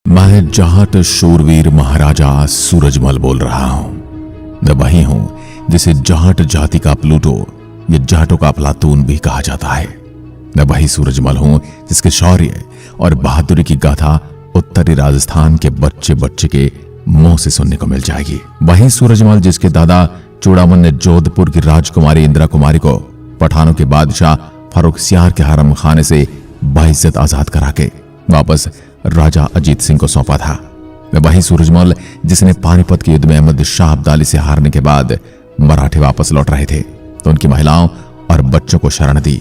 मैं जाट शूरवीर महाराजा सूरजमल बोल रहा हूं। मैं वही हूं जिसे जाट जाति का प्लूटो या जाटों का अफलातून भी कहा जाता है। मैं वही सूरजमल हूं जिसके शौर्य और बहादुरी की गाथा उत्तरी राजस्थान के बच्चे बच्चे के मुंह से सुनने को मिल जाएगी। वही सूरजमल जिसके दादा चूड़ामन ने जोधपुर की राजकुमारी इंदिरा कुमारी को पठानों के बादशाह फर्रुखसियार के हरम खाने से बाइज्जत आजाद करा के वापस राजा अजीत सिंह को सौंपा था। मैं वही सूरजमल जिसने पानीपत के युद्ध में अहमद शाह अब्दाली से हारने के बाद मराठे वापस लौट रहे थे तो उनकी महिलाओं और बच्चों को शरण दी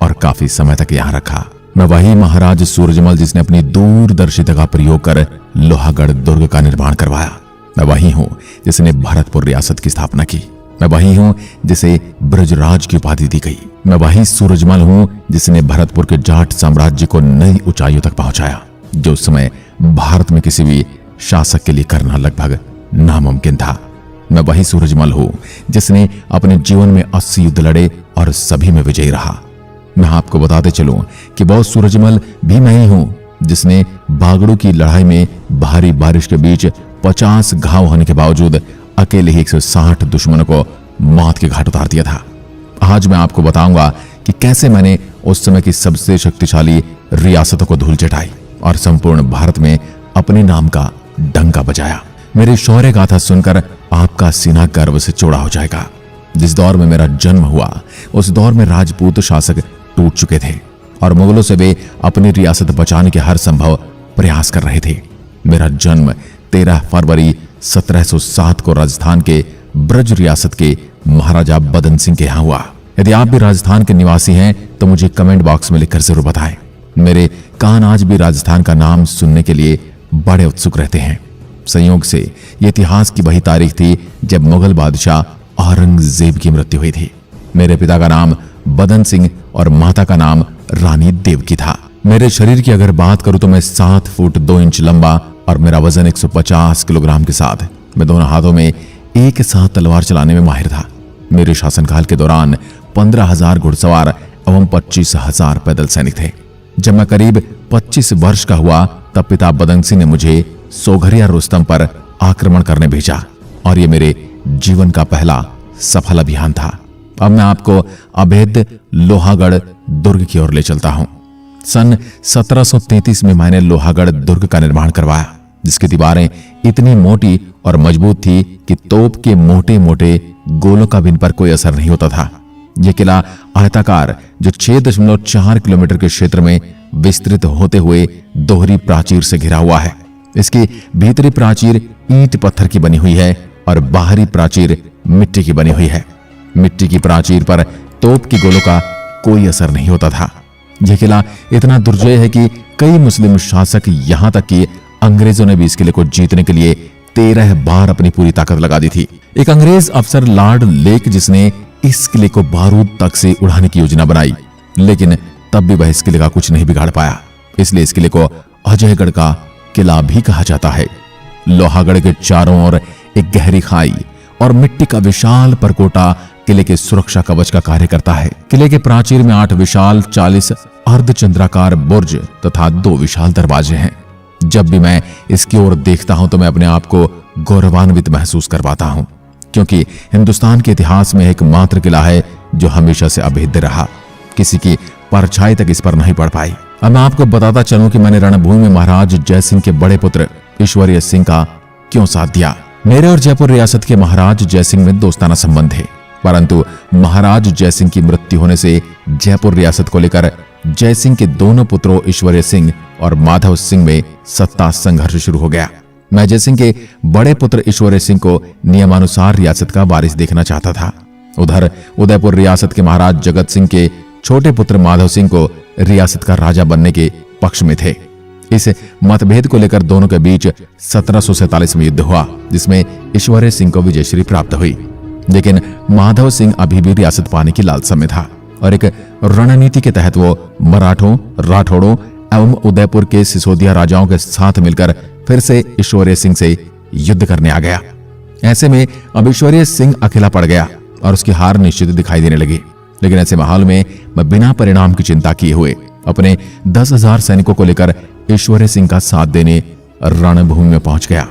और काफी समय तक यहां रखा। मैं वही महाराज सूरजमल जिसने अपनी दूरदर्शिता का प्रयोग कर लोहागढ़ दुर्ग का निर्माण करवाया। मैं वही हूं जिसने भरतपुर रियासत की स्थापना की। मैं वही हूं जिसे ब्रजराज की उपाधि दी गई। मैं वही सूरजमल हूं जिसने भरतपुर के जाट साम्राज्य को नई ऊंचाइयों तक पहुंचाया, जो उस समय भारत में किसी भी शासक के लिए करना लगभग नामुमकिन था। मैं वही सूरजमल हूं जिसने अपने जीवन में 80 युद्ध लड़े और सभी में विजयी रहा। मैं आपको बताते चलूं कि बहुत सूरजमल भी मैं ही हूं जिसने बागड़ू की लड़ाई में भारी बारिश के बीच 50 घाव होने के बावजूद अकेले ही 160 दुश्मनों को मौत के घाट उतार दिया था। आज मैं आपको बताऊंगा कि कैसे मैंने उस समय की सबसे शक्तिशाली रियासतों को धूल चटाई और संपूर्ण भारत में अपने नाम का डंका बजाया। मेरी शौर्य गाथा सुनकर आपका सीना गर्व से चौड़ा हो जाएगा। जिस दौर में मेरा जन्म हुआ उस दौर में राजपूत शासक टूट चुके थे और मुगलों से वे अपनी रियासत बचाने के हर संभव प्रयास कर रहे थे। मेरा जन्म 13 फरवरी 1707 को राजस्थान के ब्रज रियासत के महाराजा बदन सिंह के यहां हुआ। यदि आप भी राजस्थान के निवासी हैं तो मुझे कमेंट बॉक्स में लिखकर जरूर बताएं। मेरे कान आज भी राजस्थान का नाम सुनने के लिए बड़े उत्सुक रहते हैं। संयोग से यह इतिहास की वही तारीख थी जब मुगल बादशाह औरंगजेब की मृत्यु हुई थी। मेरे पिता का नाम बदन सिंह और माता का नाम रानी देवकी था। मेरे शरीर की अगर बात करूं तो मैं 7 फुट 2 इंच लंबा और मेरा वजन 150 किलोग्राम के साथ मैं दोनों हाथों में एक साथ तलवार चलाने में माहिर था। मेरे शासनकाल के दौरान 15,000 घुड़सवार एवं 25,000 पैदल सैनिक थे। जब मैं करीब 25 वर्ष का हुआ तब पिता बदन सिंह ने मुझे सोघरिया रुस्तम पर आक्रमण करने भेजा और ये मेरे जीवन का पहला सफल अभियान था। अब मैं आपको अभेद्य लोहागढ़ दुर्ग की ओर ले चलता हूं। सन 1733 में मैंने लोहागढ़ दुर्ग का निर्माण करवाया, जिसकी दीवारें इतनी मोटी और मजबूत थी कि तोप के मोटे मोटे गोलों का भी इन पर कोई असर नहीं होता था। यह किला आयताकार जो 6.4 किलोमीटर के क्षेत्र में विस्तृत होते हुए दोहरी प्राचीर से घिरा हुआ है। इसकी भीतरी प्राचीर ईंट पत्थर की बनी हुई है और बाहरी प्राचीर मिट्टी की बनी हुई है। मिट्टी की प्राचीर पर तोप के गोलों का कोई असर नहीं होता था। यह किला इतना दुर्जय है कि कई मुस्लिम शासक यहां तक कि अंग्रेजों ने भी इस किले को जीतने के लिए 13 बार अपनी पूरी ताकत लगा दी थी। एक अंग्रेज अफसर लॉर्ड लेक जिसने इस किले को बारूद तक से उड़ाने की योजना बनाई, लेकिन तब भी वह इस किले का कुछ नहीं बिगाड़ पाया। इसलिए इस किले को अजयगढ़ का किला भी कहा जाता है। लोहागढ़ के चारों ओर एक गहरी खाई और मिट्टी का विशाल परकोटा किले के सुरक्षा कवच का कार्य करता है। किले के प्राचीर में 8 विशाल 40 अर्धचंद्राकार बुर्ज तथा 2 विशाल दरवाजे हैं। जब भी मैं इसकी ओर देखता हूं तो मैं अपने आप को गौरवान्वित महसूस करवाता हूं, क्योंकि हिंदुस्तान के इतिहास में एकमात्र किला है जो हमेशा से अभेद्य रहा। किसी की परछाई तक इस पर नहीं पड़ पाई। अब मैं आपको बताता चलूं कि मैंने रणभूमि में महाराज जयसिंह के बड़े पुत्र ईश्वरीय सिंह का क्यों साथ दिया। मेरे और जयपुर रियासत के महाराज जयसिंह में दोस्ताना संबंध थे, परंतु महाराज जयसिंह की मृत्यु होने से जयपुर रियासत को लेकर जयसिंह के दोनों पुत्रों ईश्वरीय सिंह और माधव सिंह में सत्ता संघर्ष शुरू हो गया। मैं जयसिंह के बड़े पुत्र ईश्वरीय सिंह को नियमानुसार रियासत का वारिस देखना चाहता था। उधर उदयपुर रियासत के महाराज जगत सिंह के छोटे पुत्र माधव सिंह को रियासत का राजा बनने के पक्ष में थे। इस मतभेद को लेकर दोनों के बीच 1747 में युद्ध हुआ, जिसमें ईश्वरीय सिंह को विजयश्री प्राप्त हुई। लेकिन माधव सिंह अभी भी रियासत पाने की लालसा में था और एक रणनीति के तहत वो मराठों, राठौड़ों एवं उदयपुर के सिसोदिया राजाओं के साथ मिलकर फिर से ईश्वरीय सिंह से युद्ध करने आ गया। ऐसे में अब ईश्वरीय सिंह अकेला पड़ गया और उसकी हार निश्चित दिखाई देने लगी। लेकिन ऐसे माहौल में मैं बिना परिणाम की चिंता किए हुए अपने 10,000 सैनिकों को लेकर ईश्वरीय सिंह का साथ देने रणभूमि में पहुंच गया।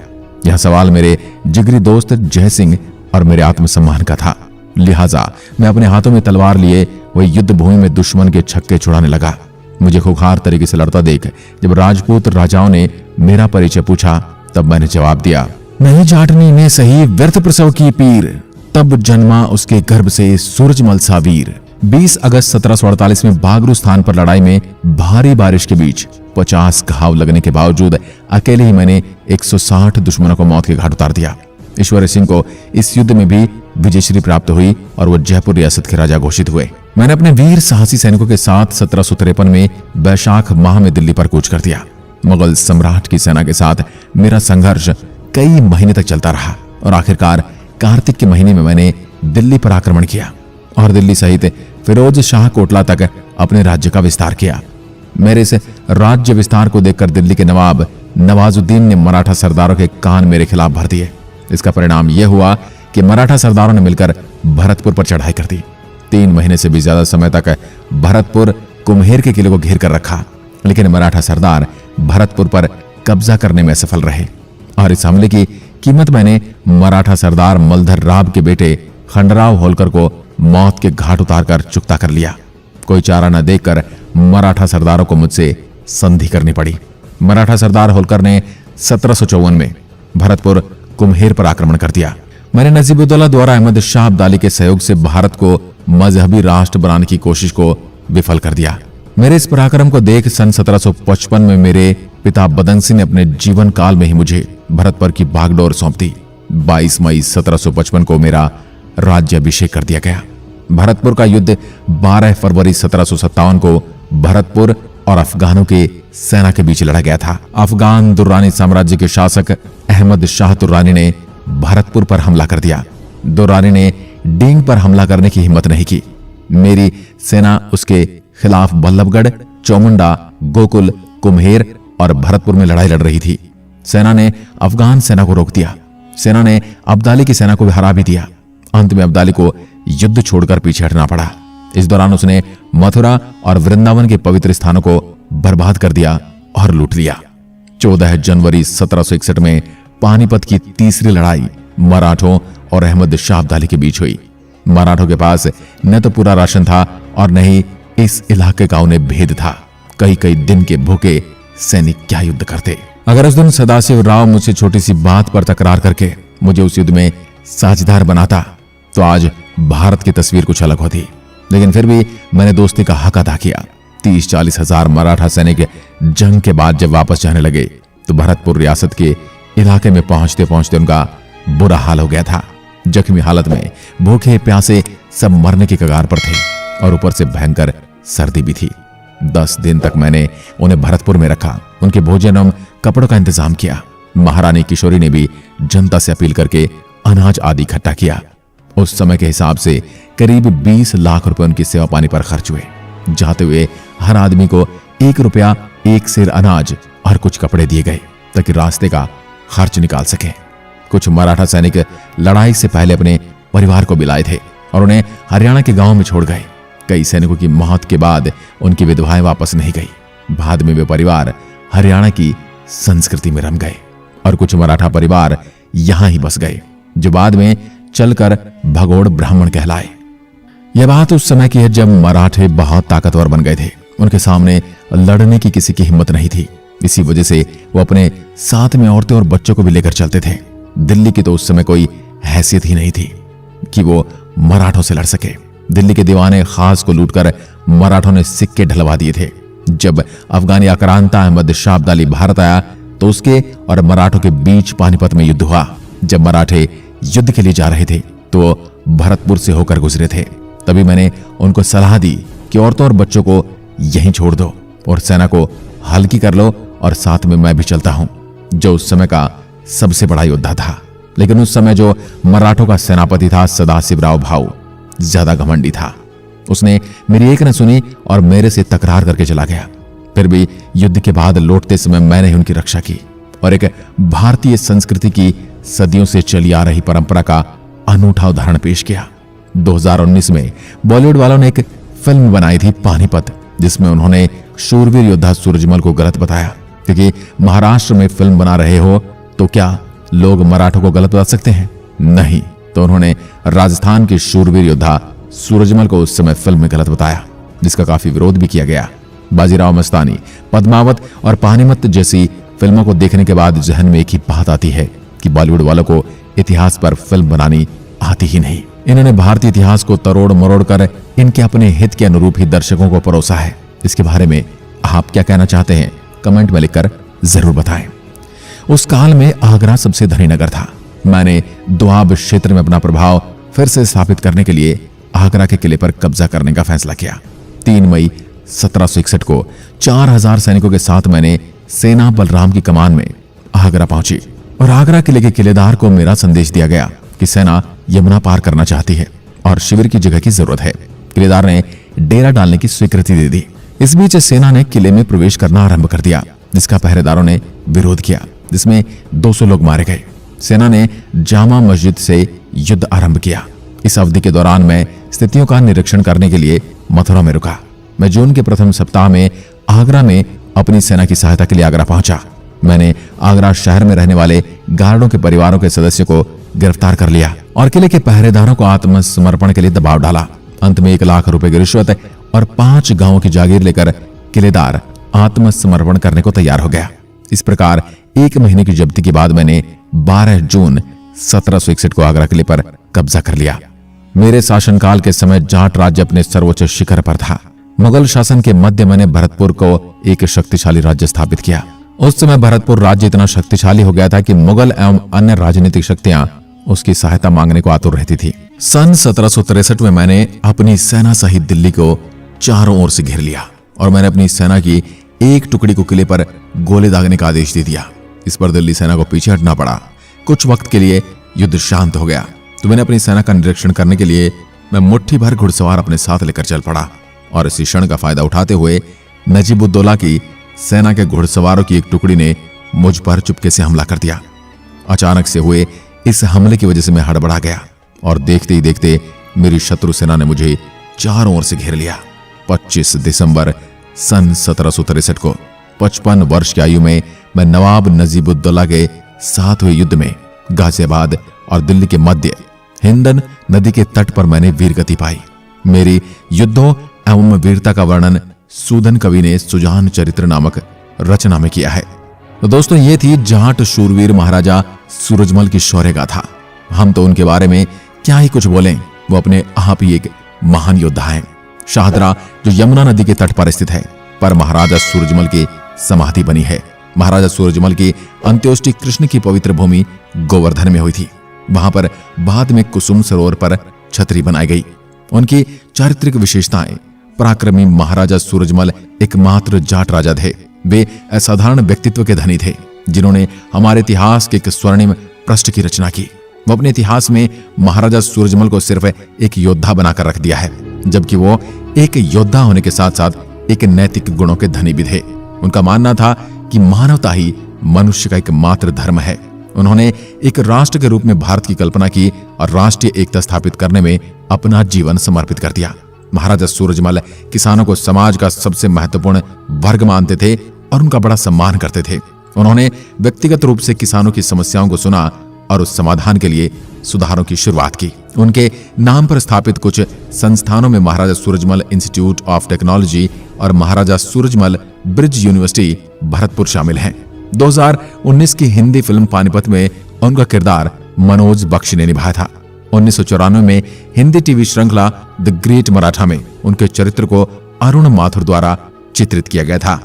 यह सवाल मेरे जिगरी दोस्त जय सिंह और मेरे आत्मसम्मान का था, लिहाजा मैं अपने हाथों में तलवार लिए वही युद्ध भूमि में दुश्मन के छक्के छुड़ाने लगा। मुझे खुखार तरीके से लड़ता देख जब राजपूत राजाओं ने मेरा परिचय पूछा, तब मैंने जवाब दिया, नहीं जाटनी ने सही व्यर्थ प्रसव की पीर, तब जन्मा उसके गर्भ से सूरजमल सा वीर। 20 अगस्त 1748 में बागरू स्थान पर लड़ाई में भारी बारिश के बीच 50 घाव लगने के बावजूद अकेले ही मैंने 160 दुश्मनों को मौत के घाट उतार दिया। ईश्वर सिंह को इस युद्ध में भी विजयश्री प्राप्त हुई और वो जयपुर रियासत के राजा घोषित हुए। मैंने अपने वीर साहसी सैनिकों के साथ 1753 में वैशाख माह में दिल्ली पर कूच कर दिया। मुगल सम्राट की सेना के साथ मेरा संघर्ष कई महीने तक चलता रहा और आखिरकार कार्तिक के महीने में मैंने दिल्ली पर आक्रमण किया और दिल्ली सहित फिरोज शाह कोटला तक अपने राज्य का विस्तार किया। मेरे इस राज्य विस्तार को देखकर दिल्ली के नवाब नवाजुद्दीन ने मराठा सरदारों के कान मेरे खिलाफ भर दिए। इसका परिणाम यह हुआ कि मराठा सरदारों ने मिलकर भरतपुर पर चढ़ाई कर दी। 3 महीने से भी ज्यादा समय तक भरतपुर कुम्हेर के किले को घेर कर रखा, लेकिन मराठा सरदार भरतपुर पर कब्जा करने में असफल रहे और इस हमले की कीमत मैंने मराठा सरदार मलधर राव के बेटे खंडराव होलकर को मौत के घाट उतारकर चुकता कर लिया। कोई चारा न देखकर मराठा सरदारों को मुझसे संधि करनी पड़ी। मराठा सरदार होलकर ने 1754 में भरतपुर कुम्हेर पर आक्रमण कर दिया। मैंने नजीबुद्दौला द्वारा अहमद शाह अब्दाली के सहयोग से भारत को मजहबी राष्ट्र बनाने की कोशिश को विफल कर दिया। मेरे इस पराक्रम को देख सन 1755 में मेरे पिता बदन सिंह ने अपने जीवन काल में ही मुझे भरतपुर की बागडोर सौंप दी। 22 मई 1755 को मेरा राज्याभिषेक कर दिया गया। भरतपुर का युद्ध 12 फरवरी 1757 को भरतपुर और अफगानों के सेना के बीच लड़ा गया था। अफगान दुर्रानी साम्राज्य के शासक अहमद शाह दुर्रानी ने भरतपुर पर हमला कर दिया। दुर्रानी ने डींग पर हमला करने की हिम्मत नहीं की। मेरी सेना उसके खिलाफ बल्लभगढ़, चौमुंडा, गोकुल, कुम्हेर और भरतपुर में लड़ाई लड़ रही थी। सेना ने अफगान सेना को रोक दिया। सेना ने अब्दाली की सेना को भी हरा भी दिया। अंत में अब्दाली को युद्ध छोड़कर पीछे हटना पड़ा। इस दौरान उसने मथुरा और वृंदावन के पवित्र स्थानों को बर्बाद कर दिया और लूट लिया। 14 जनवरी 1761 में पानीपत की तीसरी लड़ाई मराठों और अहमद शाह अब्दाली के बीच हुई। मराठों के पास न तो पूरा राशन था और न ही इस इलाके का उन्हें भेद था। कई दिन के भूखे सैनिक क्या युद्ध करते। अगर उस दिन सदाशिव राव मुझसे छोटी सी बात पर तकरार करके मुझे उस युद्ध में साझेदार बनाता तो आज भारत की तस्वीर कुछ अलग होती। लेकिन फिर भी मैंने दोस्ती का हक अदा किया। 30-40 हजार मराठा सैनिक जंग के बाद जब वापस जाने लगे तो भरतपुर रियासत के इलाके में पहुंचते पहुंचते उनका बुरा हाल हो गया था। जख्मी हालत में भूखे प्यासे सब मरने की कगार पर थे और ऊपर से भयंकर सर्दी भी थी। 10 दिन तक मैंने उन्हें भरतपुर में रखा। उनके भोजन एवं कपड़ों का इंतजाम किया। महारानी किशोरी ने भी जनता से अपील करके अनाज आदि इकट्ठा किया। उस समय के हिसाब से करीब 20 लाख रुपए उनकी सेवा पानी पर खर्च हुए। जाते हुए हर आदमी को 1 रुपया, 1 सेर अनाज और कुछ कपड़े दिए गए ताकि रास्ते का खर्च निकाल सके। कुछ मराठा सैनिक लड़ाई से पहले अपने परिवार को बिलाए थे और उन्हें हरियाणा के गांव में छोड़ गए। कई सैनिकों की मौत के बाद उनकी विधवाएं वापस नहीं गई। बाद में वे परिवार हरियाणा की संस्कृति में रम गए और कुछ मराठा परिवार यहां ही बस गए, जो बाद में चलकर भगोड़ ब्राह्मण कहलाए। यह बात उस समय की है जब मराठे बहुत ताकतवर बन गए थे। उनके सामने लड़ने की किसी की हिम्मत नहीं थी। इसी वजह से वो अपने साथ में औरतें और बच्चों को भी लेकर चलते थे। दिल्ली की तो उस समय कोई हैसियत ही नहीं थी कि वो मराठों से लड़ सके। दिल्ली के दीवाने खास को लूटकर मराठों ने सिक्के ढलवा दिए थे। जब अफगानी आक्रांता अहमद शाह अब्दाली भारत आया तो उसके और मराठों के बीच पानीपत में युद्ध हुआ। जब मराठे युद्ध के लिए जा रहे थे तो भरतपुर से होकर गुजरे थे। तभी मैंने उनको सलाह दी कि औरतों और बच्चों को यहीं छोड़ दो और सेना को हल्की कर लो और साथ में मैं भी चलता हूं, जो उस समय का सबसे बड़ा योद्धा था। लेकिन उस समय जो मराठों का सेनापति था सदाशिव राव भाऊ ज्यादा घमंडी था। उसने मेरी एक न सुनी और मेरे से तकरार करके चला गया। फिर भी युद्ध के बाद लौटते समय मैंने ही उनकी रक्षा की और एक भारतीय संस्कृति की सदियों से चली आ रही परंपरा का अनूठा उदाहरण पेश किया। 2019 में बॉलीवुड वालों ने एक फिल्म बनाई थी पानीपत, जिसमें उन्होंने शूरवीर योद्धा सूरजमल को गलत बताया क्योंकि महाराष्ट्र में फिल्म बना रहे हो तो क्या लोग मराठों को गलत बता सकते हैं? नहीं। तो उन्होंने राजस्थान के शूरवीर योद्धा सूरजमल को उस समय फिल्म में गलत बताया, जिसका काफी विरोध भी किया गया। बाजीराव मस्तानी, पद्मावत और पानीपत जैसी फिल्मों को देखने के बाद जहन में एक ही बात आती है कि बॉलीवुड वालों को इतिहास पर फिल्म बनानी आती ही नहीं। इन्होंने भारतीय इतिहास को तरोड़ मरोड़ कर इनके अपने हित के अनुरूप ही दर्शकों को परोसा है। इसके बारे में आप क्या कहना चाहते हैं? कमेंट में लिखकर जरूर बताएं। उस काल में आगरा सबसे धनी नगर था। मैंने दोआब क्षेत्र में अपना प्रभाव फिर से स्थापित करने के लिए आगरा के किले पर कब्जा करने का फैसला किया। 3 मई 1761 को 4000 सैनिकों के साथ मैंने सेना बलराम की कमान में आगरा पहुंची और आगरा किले के किलेदार को मेरा संदेश दिया गया कि सेना यमुना पार करना चाहती है और शिविर की जगह की जरूरत है। किलेदार ने डेरा डालने की स्वीकृति दे दी। इस बीच सेना ने किले में प्रवेश करना आरंभ कर दिया, जिसका पहरेदारों ने विरोध किया, जिसमें 200 लोग मारे गए। सेना ने जामा मस्जिद से युद्ध आरंभ किया। इस अवधि के दौरान मैं स्थितियों का निरीक्षण करने के लिए मथुरा में रुका। मैं जून के प्रथम सप्ताह में आगरा में अपनी सेना की सहायता के लिए आगरा पहुंचा। मैंने आगरा शहर में रहने वाले गार्डों के परिवारों के सदस्यों को गिरफ्तार कर लिया और किले के पहरेदारों को आत्मसमर्पण के लिए दबाव डाला। अंत में 1 लाख रुपए की रिश्वत और 5 गांवों की जागीर लेकर किलेदार आत्मसमर्पण करने को तैयार हो गया। इस प्रकार 1 महीने की जब्ती के बाद मैंने 12 जून 1761 को आगरा किले पर कब्जा कर लिया। मेरे शासनकाल के समय जाट राज्य अपने सर्वोच्च शिखर पर था। मुगल शासन के मध्य मैंने भरतपुर को एक शक्तिशाली राज्य स्थापित किया। उस समय भरतपुर राज्य इतना शक्तिशाली हो गया था कि मुगल एवं अन्य राजनीतिक शक्तियां उसकी सहायता मांगने को आतुर रहती थी। सन 1763 में मैंने अपनी सेना सहित दिल्ली को चारों ओर से घेर लिया और मैंने अपनी सेना की एक टुकड़ी को किले पर गोले दागने का आदेश दे दिया। इस पर दिल्ली सेना को पीछे हटना पड़ा। कुछ वक्त के लिए युद्ध शांत हो गया तो मैंने अपनी सेना का निरीक्षण करने के लिए मैं मुट्ठी भर घुड़सवार अपने साथ लेकर चल पड़ा और इसी क्षण का फायदा उठाते हुए नजीबुद्दौला की सेना के घुड़सवारों की एक टुकड़ी ने मुझ पर चुपके से हमला कर दिया। अचानक से हुए इस हमले की वजह से मैं हड़बड़ा गया और देखते ही देखते मेरी शत्रु सेना ने मुझे चारों ओर से घेर लिया। 25 दिसंबर सन 1763 को 55 वर्ष की आयु में मैं नवाब नजीबुद्दौला के साथ हुए युद्ध में गाजियाबाद और दिल्ली के मध्य हिंडन नदी के तट पर मैंने वीरगति पाई। मेरी युद्धों एवं वीरता का वर्णन सूदन कवि ने सुजान चरित्र नामक रचना में किया है। तो दोस्तों, ये थी जाट शूरवीर महाराजा सूरजमल की शौर्य गाथा। हम तो उनके बारे में क्या ही कुछ बोलें, वो अपने आप ही एक महान योद्धा हैं। शाहदरा जो यमुना नदी के तट पर स्थित है, पर महाराजा सूरजमल की समाधि बनी है। महाराजा सूरजमल की अंत्योष्टि कृष्ण की पवित्र भूमि गोवर्धन में हुई थी। वहां पर बाद में कुसुम सरोवर पर छतरी बनाई गई। उनकी चारित्रिक विशेषताएं: पराक्रमी महाराजा सूरजमल एकमात्र जाट राजा थे। वे असाधारण व्यक्तित्व के धनी थे, जिन्होंने हमारे इतिहास के एक स्वर्णिम पृष्ठ की रचना की। वो अपने इतिहास में महाराजा सूरजमल को सिर्फ एक योद्धा बनाकर रख दिया है, जबकि वो एक योद्धा होने के साथ साथ एक नैतिक गुणों के धनी भी थे। उनका मानना था कि मानवता ही मनुष्य का एकमात्र धर्म है। उन्होंने एक राष्ट्र के रूप में भारत की कल्पना की और राष्ट्रीय एकता स्थापित करने में अपना जीवन समर्पित कर दिया। महाराजा सूरजमल किसानों को समाज का सबसे महत्वपूर्ण वर्ग मानते थे और उनका बड़ा सम्मान करते थे। उन्होंने व्यक्तिगत रूप से किसानों की समस्याओं को सुना और उस समाधान के लिए सुधारों की शुरुआत की। उनके नाम पर स्थापित कुछ संस्थानों में महाराजा सूरजमल इंस्टीट्यूट ऑफ टेक्नोलॉजी और महाराजा सूरजमल ब्रिज यूनिवर्सिटी भरतपुर शामिल हैं। 2019 की हिंदी फिल्म पानीपत में उनका किरदार मनोज बख्शी ने निभाया था। 1994 में हिंदी टीवी श्रृंखला द ग्रेट मराठा में उनके चरित्र को अरुण माथुर द्वारा चित्रित किया गया था।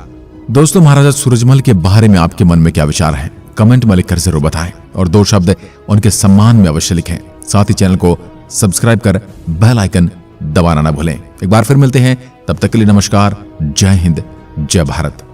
दोस्तों, महाराजा सूरजमल के बारे में आपके मन में क्या विचार है? कमेंट में लिखकर जरूर बताएं और 2 शब्द उनके सम्मान में अवश्य लिखें। साथ ही चैनल को सब्सक्राइब कर बेल आइकन दबाना ना भूलें। एक बार फिर मिलते हैं, तब तक के लिए नमस्कार। जय हिंद, जय भारत।